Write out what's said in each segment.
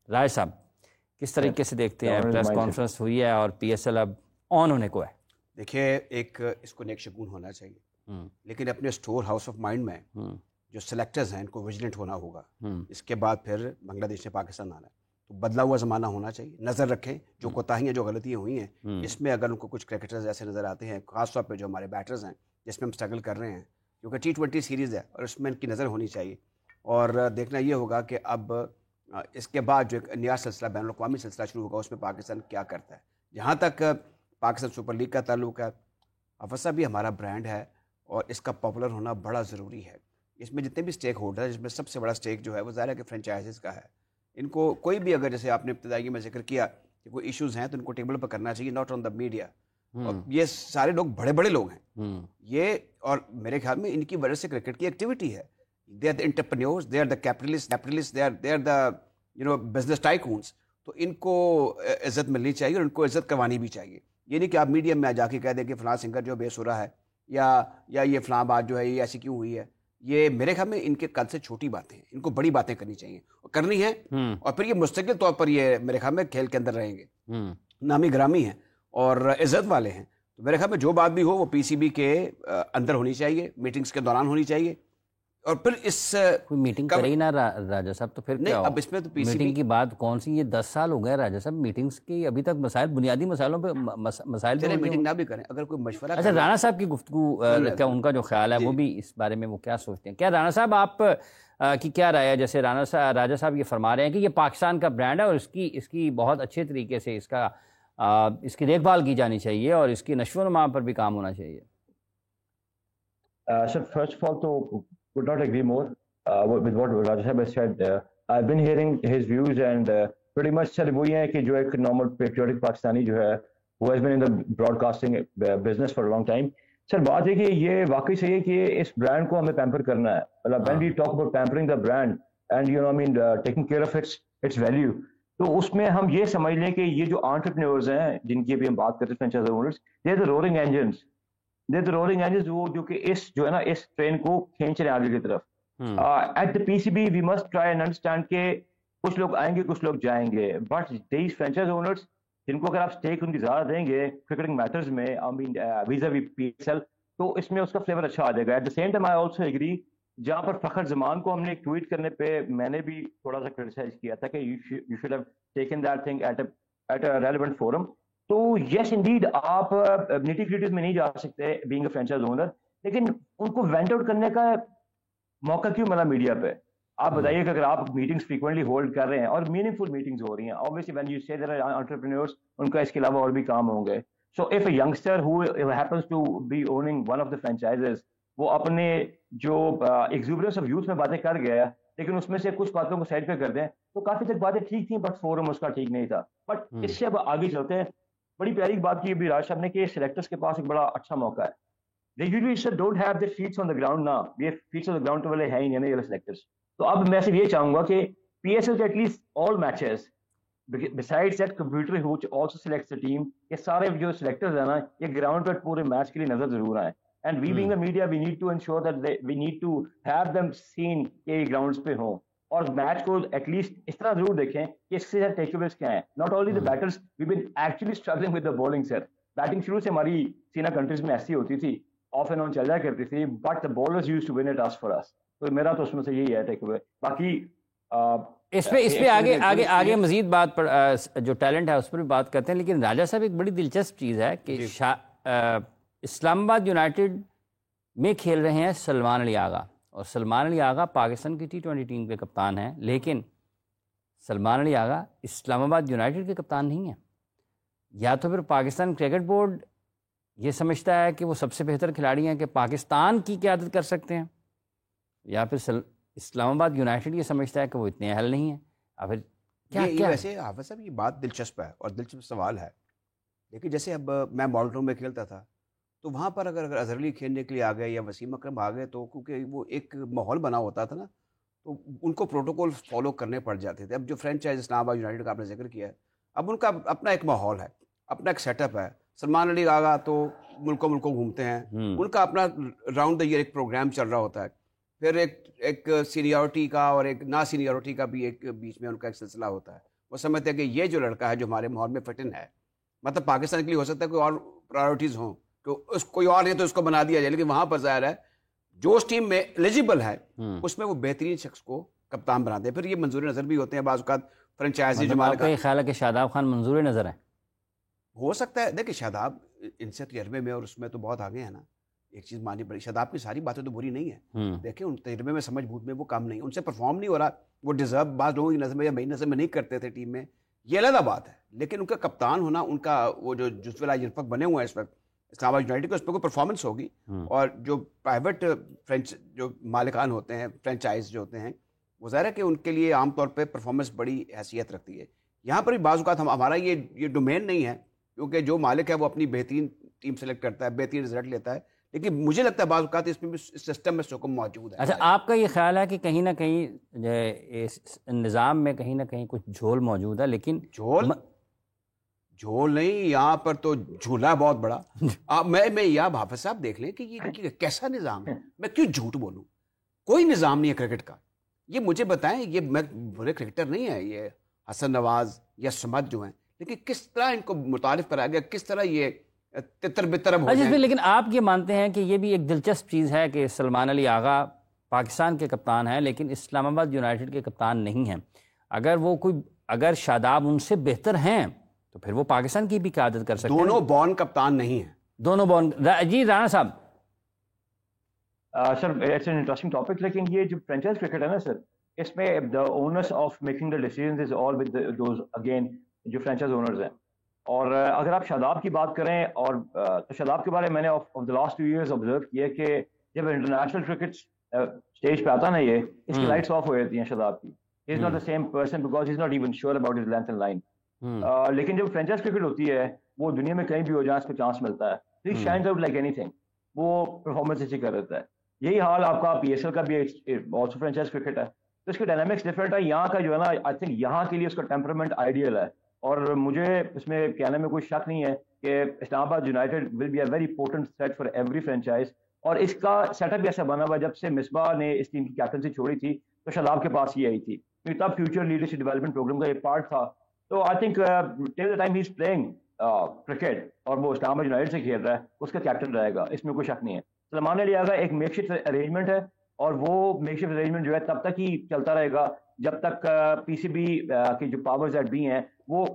رائے صاحب کس طریقے سے دیکھتے ہیں؟ پریس کانفرنس ہوئی ہے اور پی ایس ایل اب آن ہونے کو ہے. دیکھیے ایک اس کو نیک شگون ہونا چاہیے، لیکن اپنے اسٹور ہاؤس آف مائنڈ میں جو سلیکٹرز ہیں ان کو ویجیلنٹ ہونا ہوگا. اس کے بعد پھر بنگلہ دیش سے پاکستان آنا ہے تو بدلا ہوا زمانہ ہونا چاہیے. نظر رکھیں جو کوتاہیاں جو غلطیاں ہوئی ہیں اس میں اگر ان کو کچھ کرکٹرز ایسے نظر آتے ہیں، خاص طور پہ جو ہمارے بیٹرز ہیں جس میں ہم اسٹرگل کر رہے ہیں، کیونکہ T20 سیریز ہے اور اس میں ان کی نظر ہونی چاہیے. اور دیکھنا یہ ہوگا کہ اب اس کے بعد جو ایک نیا سلسلہ بین الاقوامی سلسلہ شروع ہوگا اس میں پاکستان کیا کرتا ہے. جہاں تک پاکستان سپر لیگ کا تعلق ہے، افسا بھی ہمارا برانڈ ہے اور اس کا پاپولر ہونا بڑا ضروری ہے. اس میں جتنے بھی اسٹیک ہولڈر ہیں، جس میں سب سے بڑا اسٹیک جو ہے وہ ظاہر ہے کہ فرینچائزز کا ہے. ان کو کوئی بھی اگر جیسے آپ نے ابتدائی میں ذکر کیا کہ کوئی ایشوز ہیں تو ان کو ٹیبل پر کرنا چاہیے، ناٹ آن دا میڈیا. اور یہ سارے لوگ بڑے بڑے لوگ ہیں یہ، اور میرے خیال میں ان کی وجہ سے کرکٹ کی ایکٹیویٹی ہے. They are the entrepreneurs, they are the capitalists, they are the business tycoons. تو ان کو عزت ملنی چاہیے اور ان کو عزت کروانی بھی چاہیے. یہ نہیں کہ آپ میڈیم میں جا کے کہہ دیں کہ فلاں سنگر جو بے سرا ہے یا یہ فلاں بات جو ہے یہ ایسی کیوں ہوئی ہے. یہ میرے خیال میں ان کے قد سے چھوٹی باتیں ہیں، ان کو بڑی باتیں کرنی چاہیے اور کرنی ہے. اور پھر یہ مستقل طور پر یہ میرے خیال میں کھیل کے اندر رہیں گے، نامی گرامی ہیں اور عزت والے ہیں. تو میرے خیال میں جو بات بھی ہو وہ PCB کے اندر ہونی چاہیے، میٹنگز کے دوران ہونی چاہیے. اور پھر اس کوئی میٹنگ کرے ہی نہ راجہ صاحب تو پھر کیا؟ اب اس میں تو میٹنگ کی بات کون سی؟ یہ 10 سال ہو گئے راجہ صاحب میٹنگز کی، ابھی تک مسائل، بنیادی مسائلوں پہ مسائل چلے میٹنگ نہ بھی کریں، اگر کوئی مشورہ. اچھا رانا صاحب کی گفتگو کیا ان کا جو خیال ہے وہ بھی اس بارے میں وہ کیا سوچتے ہیں؟ کیا رانا صاحب آپ کی کیا رائے ہے؟ جیسے راجہ صاحب یہ فرما رہے ہیں کہ یہ پاکستان کا برانڈ ہے اور اس کی بہت اچھے طریقے سے اس کی دیکھ بھال کی جانی چاہیے اور اس کی نشو و نما پر بھی کام ہونا چاہیے. First of all, to could not agree more with what Raja Sahib has said. I've been hearing his views and pretty much sir وہی ہے کہ جو ایک normal patriotic پاکستانی جو ہے who has been in the broadcasting business for a long time. سر بات ہے کہ یہ واقعی صحیح ہے کہ اس برانڈ کو ہمیں پیمپر کرنا ہے. When we talk about pampering the brand and taking care of its value, تو اس میں ہم یہ سمجھ لیں کہ یہ جو entrepreneurs ہیں جن کی ابھی ہم بات کرتے ہیں franchise owners, they're the roaring engines. وہ جو کہ جو ہے نا اس ٹرین کو کھینچ رہے ہیں آگے کی طرف. At the PCB we must try and understand کہ کچھ لوگ آئیں گے کچھ لوگ جائیں گے, بٹ these franchise owners جن کو اگر آپ اسٹیک ان کی زیادہ دیں گے کرکٹنگ میٹرز میں ویزا وی PSL, تو اس میں اس کا فلیور اچھا آ جائے گا. At the same time I also agree, جہاں پر فخر زمان کو ہم نے ایک ٹویٹ کرنے پہ میں نے بھی تھوڑا سا کرٹیسائز کیا تھا کہ you should have taken that thing at a relevant forum. تو یس انڈیڈ آپ نیٹی گریٹیز میں نہیں جا سکتے بینگ اے فرینچائز اونر, لیکن ان کو وینٹ آؤٹ کرنے کا موقع کیوں ملا میڈیا پہ؟ آپ بتائیے کہ اگر آپ میٹنگز فریکوینٹلی ہولڈ کر رہے ہیں اور میننگ فل میٹنگز ہو رہی ہیں, obviously when you say there are entrepreneurs ان کا اس کے علاوہ اور بھی کام ہوں گے. So if a youngster who happens to be owning one of the franchises, وہ اپنے جو exuberance of youth میں باتیں کر گیا لیکن اس میں سے کچھ باتوں کو سائڈ پہ کر دیں, تو کافی تک باتیں ٹھیک تھیں بٹ فورم اس کا ٹھیک نہیں تھا. بٹ اس سے اب آگے چلتے ہیں. بڑی پیاری بات کی ابھی راج صاحب نے کہ سلیکٹرز کے پاس ایک بڑا اچھا موقع ہے. They usually don't have their feet on the ground now. یہ feet on the ground والے ہیں ہی نہیں یہ سلیکٹرز. تو اب میں صرف یہ چاہوں گا کہ PSL کے at least all matches besides that computer which also selects the team, یہ سارے جو سلیکٹرز ہیں نا یہ گراؤنڈ پر پورے میچ کے لیے نظر ضرور آئیں. And we being the media, we need to ensure that we need to have them seen کہ گراؤنڈز پہ ہوں اور میچ کو ایٹ لیسٹ اس طرح ضرور دیکھیں کہ اس سے ٹیک اویز کیا ہیں. Not only the batters, we been actually struggling with the bowling. Sir batting شروع سے ہماری سینا کنٹریز میں ایسی ہوتی تھی, آف اینڈ آن چل جایا کرتی تھی, but the bowlers used to win it us for us. تو میرا تو اس میں سے یہی ہے ٹیک اوے. باقی اس پہ آگے مزید بات پر جو ٹیلنٹ ہے اس پر بھی بات کرتے ہیں. لیکن راجہ صاحب ایک بڑی دلچسپ چیز ہے کہ اسلام آباد یونائٹیڈ میں کھیل رہے ہیں سلمان علی آغا, اور سلمان علی آغا پاکستان کی T20 ٹیم کے کپتان ہیں, لیکن سلمان علی آغا اسلام آباد یونائٹیڈ کے کپتان نہیں ہیں. یا تو پھر پاکستان کرکٹ بورڈ یہ سمجھتا ہے کہ وہ سب سے بہتر کھلاڑی ہیں کہ پاکستان کی قیادت کر سکتے ہیں, یا پھر اسلام آباد یونائٹیڈ یہ سمجھتا ہے کہ وہ اتنے اہل نہیں ہیں. پھر کیا ویسے حافظ صاحب یہ بات دلچسپ ہے اور دلچسپ سوال ہے. لیکن جیسے اب میں ماڈل ٹاؤن میں کھیلتا تھا تو وہاں پر اگر اظہر علی کھیلنے کے لیے آ گئے یا وسیم اکرم آ گئے تو کیونکہ وہ ایک ماحول بنا ہوتا تھا نا, تو ان کو پروٹوکول فالو کرنے پڑ جاتے تھے. اب جو فرینچائز اسلام آباد یونائٹیڈ کا آپ نے ذکر کیا ہے, اب ان کا اپنا ایک ماحول ہے, اپنا ایک سیٹ اپ ہے. سلمان علی آغا تو ملکوں گھومتے ہیں, ان کا اپنا راؤنڈ دا ایئر ایک پروگرام چل رہا ہوتا ہے. پھر ایک سینیورٹی کا اور ایک نا سینیورٹی کا بھی ایک بیچ میں ان کا ایک سلسلہ ہوتا ہے. وہ سمجھتے ہیں کہ یہ جو لڑکا ہے جو ہمارے ماحول میں فٹ ان ہے, مطلب پاکستان کے لیے ہو سکتا ہے کوئی اور پرائیورٹیز ہوں کہ کوئی اور نہیں تو اس کو بنا دیا جائے, لیکن وہاں پر ظاہر ہے جو اس ٹیم میں ایلیجیبل ہے اس میں وہ بہترین شخص کو کپتان بناتے ہیں. پھر یہ منظور نظر بھی ہوتے ہیں بعض اوقات فرنچائزی جو مالک. یہ خیال ہے کہ شاداب خان منظور نظر ہے؟ ہو سکتا ہے. دیکھیں شاداب ان سے تجربے میں اور اس میں تو بہت آگے ہیں نا. ایک چیز مانی پڑی, شاداب کی ساری باتیں تو بری نہیں ہیں, دیکھیں ان تجربے میں سمجھ بوجھ میں وہ کام نہیں, ان سے پرفارم نہیں ہو رہا, وہ ڈیزرو بعض لوگوں کی نظر میں یا میری نظر میں نہیں کرتے تھے ٹیم میں, یہ علیحدہ بات ہے. لیکن ان کا کپتان ہونا, ان کا وہ جو جزو یرفق بنے ہوئے ہیں اس وقت اسلام آباد یونائٹیڈ کو, اس پہ کوئی پرفارمنس ہوگی. اور جو پرائیویٹ جو مالکان ہوتے ہیں, فرینچائز جو ہوتے ہیں, وہ ظاہر ہے کہ ان کے لیے عام طور پہ پرفارمنس بڑی حیثیت رکھتی ہے. یہاں پر بھی بعض اوقات ہمارا یہ ڈومین نہیں ہے, کیونکہ جو مالک ہے وہ اپنی بہترین ٹیم سلیکٹ کرتا ہے, بہترین رزلٹ لیتا ہے, لیکن مجھے لگتا ہے بعض اوقات اس میں بھی سسٹم میں سکم موجود ہے. اچھا, آپ کا یہ خیال ہے کہ کہیں نہ کہیں اس نظام میں کہیں نہ کہیں کچھ جھول موجود ہے, لیکن جھول نہیں, یہاں پر تو جھولا ہے بہت بڑا. میں یہ حافظ صاحب دیکھ لیں کہ یہ کیسا نظام ہے. میں کیوں جھوٹ بولوں, کوئی نظام نہیں ہے کرکٹ کا. یہ مجھے بتائیں, یہ میں برے کرکٹر نہیں ہے یہ حسن نواز یا سمت جو ہیں, لیکن کس طرح ان کو متعارف کرایا گیا, کس طرح یہ تتر بتر ہو جائیں. لیکن آپ یہ مانتے ہیں کہ یہ بھی ایک دلچسپ چیز ہے کہ سلمان علی آغا پاکستان کے کپتان ہیں لیکن اسلام آباد یونائٹیڈ کے کپتان نہیں ہیں. اگر شاداب ان سے بہتر ہیں تو پھر وہ پاکستان کی بھی قیادت کر سکتے ہیں. دونوں بورن کپتان نہیں ہیں, دونوں بورن. جی رانا صاحب. Sir it's an interesting topic, لیکن یہ جو فرینچائز کرکٹ ہے نا سر, اس میں the owners of making the decisions is all with those again جو فرینچائز اونرز ہیں. اور اگر آپ شاداب کی بات کریں, اور تو شاداب کے بارے میں نے of the last 2 years observe کیا کہ جب انٹرنیشنل کرکٹ اسٹیج پہ آتا نا, یہ اس کی لائٹس آف ہو جاتی ہیں شاداب کی. He is not the same person because he is not even sure about his length and line. لیکن جب فرینچائز کرکٹ ہوتی ہے وہ دنیا میں کہیں بھی ہو جائے اس کو چانس ملتا ہے, ہی شائنز آؤٹ لائک اینی تھنگ, وہ پرفارمنس اچھی کر دیتا ہے. یہی حال آپ کا پی ایس ایل کا بھی آلسو فرینچائز کرکٹ ہے, تو اس کے ڈائنامکس ڈفرینٹ ہے. یہاں کا جو ہے نا, آئی تھنک یہاں کے لیے اس کا ٹیمپرمنٹ آئیڈیل ہے, اور مجھے اس میں کہنے میں کوئی شک نہیں ہے کہ Islamabad united will be a very important threat for every franchise. اور اس کا سیٹ اپ بھی ایسا بنا ہوا, جب سے مصباح نے اس ٹیم کی کیپٹنسی چھوڑی تھی تو شاداب کے پاس ہی آئی تھی, تب فیوچر لیڈرشپ ڈیولپمنٹ پروگرام کا یہ پارٹ تھا. تو I think till the time he is playing cricket اور وہ اسلام آباد یونائٹیڈ سے کھیل رہا ہے, اس کا کیپٹن رہے گا, اس میں کوئی شک نہیں ہے. سلمان علی آغا ایک میک شفٹ ارینجمنٹ ہے, اور وہ میک شفٹ ارینجمنٹ جو ہے تب تک ہی چلتا رہے گا جب تک پی سی بی کی جو پاورز ایٹ بی ہیں وہ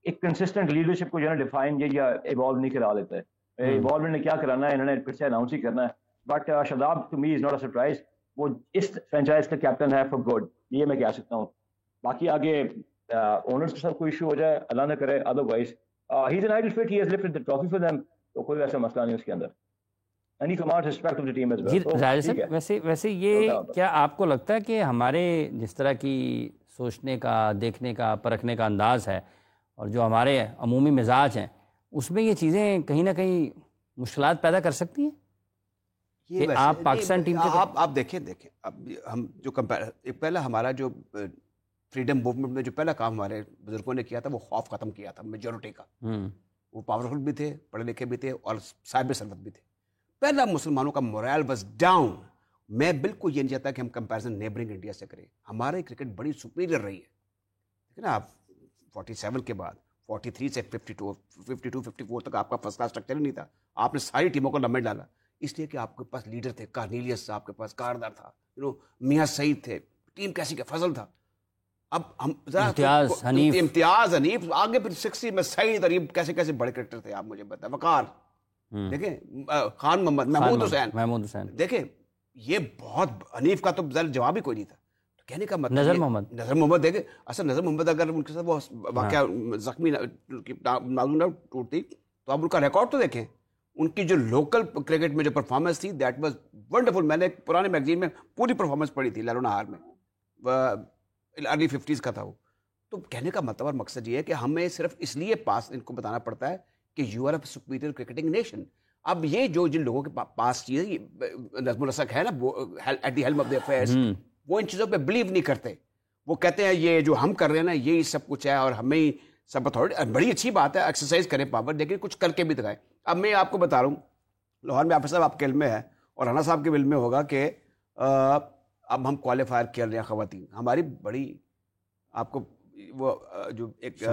ایک کنسسٹنٹ لیڈرشپ کو جو ہے نا ڈیفائن یا ایوالو نہیں کرا لیتے. ایوالومنٹ نے کیا کرانا ہے, انہوں نے پھر سے اناؤنس ہی کرنا ہے. But Shadab to me is not a surprise, وہ اس فرینچائز کا کیپٹن ہے فار گڈ, یہ میں کہہ سکتا ہوں. باقی آگے اونرز کے ساتھ کوئی ایشو ہو جائے اللہ نہ کرے, otherwise he is an ideal fit, he has lifted the trophy for them, تو کوئی ایسا مسئلہ نہیں اس کے اندر. ویسے یہ کیا آپ کو لگتا ہے کہ ہمارے جس طرح کی سوچنے کا, دیکھنے کا, پرکھنے کا انداز ہے اور جو ہمارے عمومی مزاج ہیں اس میں یہ چیزیں کہیں نہ کہیں مشکلات پیدا کر سکتی ہیں؟ کہ آپ پاکستان ٹیم کے آپ دیکھیں اب ہم جو پہلا ہمارا جو فریڈم موومنٹ میں جو پہلا کام ہمارے بزرگوں نے کیا تھا وہ خوف ختم کیا تھا میجورٹی کا. وہ پاورفل بھی تھے, پڑھے لکھے بھی تھے, اور صاحب ثروت بھی تھے. پہلا مسلمانوں کا مورائل واز ڈاؤن. میں بالکل یہ نہیں چاہتا کہ ہم کمپیریزن نیبرنگ انڈیا سے کریں. ہماری کرکٹ بڑی سپیریئر رہی ہے, ٹھیک ہے نا. آپ 47 کے بعد 43 سے 52 54 تک آپ کا فرسٹ کلاس اسٹرکچر ہی نہیں تھا. آپ نے ساری ٹیموں کو لمبے ڈالا اس لیے کہ آپ کے پاس لیڈر تھے, کارنیلیس تھا آپ کے پاس, کاردار تھا, میاں سعید تھے, ٹیم کیسی کا فضل تھا. اب ہم امتیاز حنیف آگے پھر 60 میں سعید اور کیسے کیسے بڑے کرکٹر تھے آپ مجھے بتائیں. وقار دیکھیں, خان محمد, محمود حسین دیکھیں, یہ بہت حنیف کا تو جواب ہی کوئی نہیں تھا. تو کہنے کا مطلب نظر محمد دیکھیں, اصل نظر محمد اگر ان کے ساتھ وہ واقعہ زخمی نازو ٹوٹتی تو آپ ان کا ریکارڈ تو دیکھیں. ان کی جو لوکل کرکٹ میں جو پرفارمنس تھی دیٹ واز ونڈرفل. میں نے ایک پرانے میگزین میں پوری پرفارمنس پڑھی تھی, لہرو نہار میں, ارلی 50s کا تھا وہ. تو کہنے کا مطلب اور مقصد یہ ہے کہ ہمیں صرف اس لیے پاس ان کو بتانا پڑتا ہے کہ you are a superior cricketing nation. اب یہ جو جن لوگوں کے پاس چیز نظم الرسق ہے نا at the helm of the affairs, وہ ان چیزوں پہ بلیو نہیں کرتے. وہ کہتے ہیں یہ جو ہم کر رہے ہیں نا یہی سب کچھ ہے اور ہمیں ہی سب اتھارٹی. بڑی اچھی بات ہے, ایکسرسائز کریں پاور, لیکن کچھ کر کے بھی دکھائیں. اب میں آپ کو بتا رہا ہوں, لاہور میں آپ صاحب آپ کے علم میں ہے اور رانا صاحب کے علم میں ہوگا کہ اب ہم کوالیفائر کر رہے ہیں خواتین ہماری بڑی آپ کو وہ جو ایک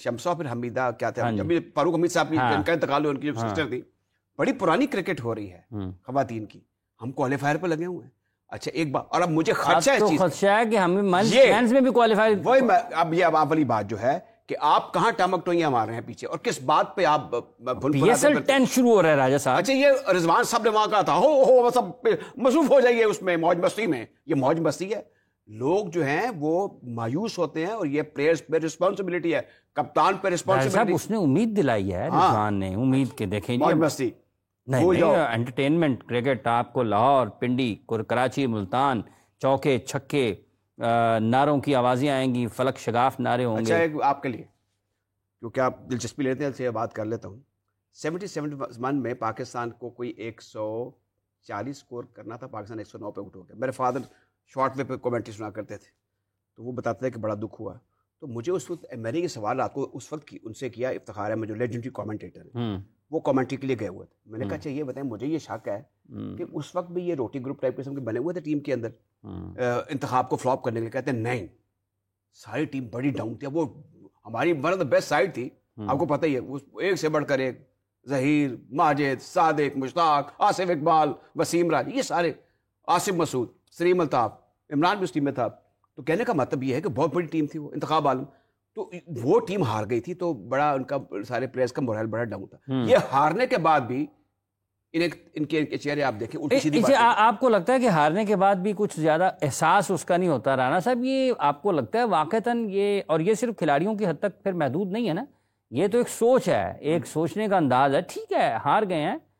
شمسا پھر حمیدہ کیا تھا ابھی فاروق حمید صاحب ان کا انتقال ہوا ان کی جو سسٹر تھی بڑی پرانی کرکٹ ہو رہی ہے خواتین کی ہم کوالیفائر پہ لگے ہوئے ہیں. اچھا ایک بات اور اب مجھے خدشہ ہے خدشہ ہے کہ ہمیں مینس میں بھی کوالیفائر وہی اب یہ آپ والی بات جو ہے کہ آپ کہاں ٹامک ٹوئیاں مار رہے ہیں پیچھے اور کس بات پہ آپ PSL 10 شروع ہو رہا ہے راجہ صاحب. اچھا یہ رضوان صاحب نے وہاں کہا تھا ہو سب مصروف ہو جائیے اس میں موج مستی میں. یہ موج مستی ہے. لوگ جو ہیں وہ مایوس ہوتے ہیں اور یہ پلیئرز پہ رسپانسبلٹی ہے کپتان پہ رسپانسبلٹی. اس نے امید دلائی ہے رضوان نے امید کے دیکھیں موج مستی نہیں انٹرٹینمنٹ کرکٹ آپ کو لاہور پنڈی کراچی ملتان چوکے چھکے نعروں کی آوازیں آئیں گی فلک شگاف نعرے ہوں گے. اچھا آپ کے لیے کیونکہ آپ دلچسپی لیتے ہیں سے بات کر لیتا ہوں. 77 میں پاکستان کو کوئی 140 اسکور کرنا تھا پاکستان 109 پہ آؤٹ ہو گیا. میرے فادر شارٹ وے پہ کامنٹری سنا کرتے تھے تو وہ بتاتے تھے کہ بڑا دکھ ہوا. تو مجھے اس وقت میں نے یہ سوال آپ کو اس وقت ان سے کیا افتخار ہے میں جو لیجنڈری کامنٹیٹر ہیں وہ کامنٹری کے لیے گئے ہوئے تھے. میں نے کہا اچھا یہ بتائیں مجھے یہ شک ہے کہ اس وقت بھی یہ روٹی گروپ ٹائپ قسم کے بنے ہوئے تھے ٹیم کے اندر انتخاب کو فلاپ کرنے کے لیے. کہتے ہیں نہیں ساری ٹیم بڑی ڈاؤن تھی. وہ ہماری one of the best side تھی آپ کو پتہ ہی ہے ایک سے بڑھ کر ایک ظہیر ماجد صادق مشتاق آصف اقبال وسیم راج یہ سارے آصف مسعود سلیم الطاف عمران بھی اس ٹیم میں تھا. تو کہنے کا مطلب یہ ہے کہ بہت بڑی ٹیم تھی وہ انتخاب عالم. تو وہ ٹیم ہار گئی تھی تو بڑا ان کا سارے پلیئرز کا مورال بڑا ڈاؤن تھا. یہ ہارنے کے بعد بھی ان کے چہرے آپ دیکھیں الٹی سیدھی باتیں. آپ کو لگتا ہے کہ ہارنے کے بعد بھی کچھ زیادہ احساس اس کا نہیں ہوتا رانا صاحب؟ یہ آپ کو لگتا ہے واقعتاً یہ اور یہ صرف کھلاڑیوں کی حد تک پھر محدود نہیں ہے نا, یہ تو ایک سوچ ہے, ایک سوچنے کا انداز ہے. ٹھیک ہے ہار گئے ہیں